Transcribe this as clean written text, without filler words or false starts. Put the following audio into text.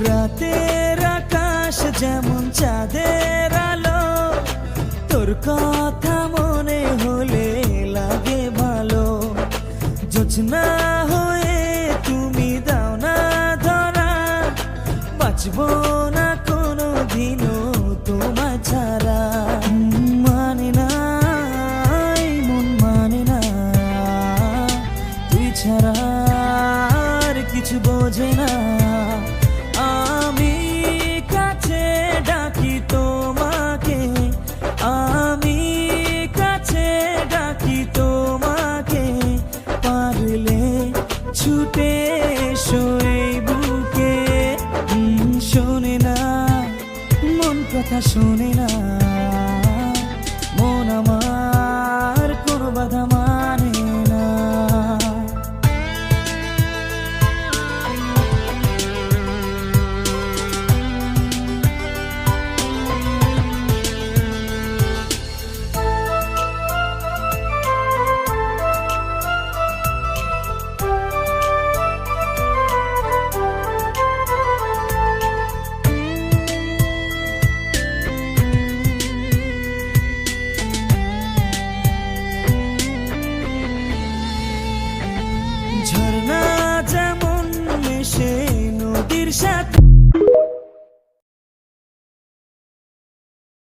রাতের আকাশ যেমন চাঁদের আলো, তোর কথা মনে হলে লাগে ভালো। জোছনা হয়ে তুমি দাও না ধরা, বাঁচবো না কোনো দিনও তোমায় ছাড়া। মানে না এই মন মানে না, তুই ছাড়া আর কিছু বোঝে না। আমি কাছে ডাকি তোমাকে, আমি কাছে ডাকি তোমাকে, পারলে ছুটে এসো এই বুকে। শোনে না মন কথা শোনে না, মন আমার কোনো বাধা মানে না। ঝর্ণা যেমন মেশে নদীর সাথে,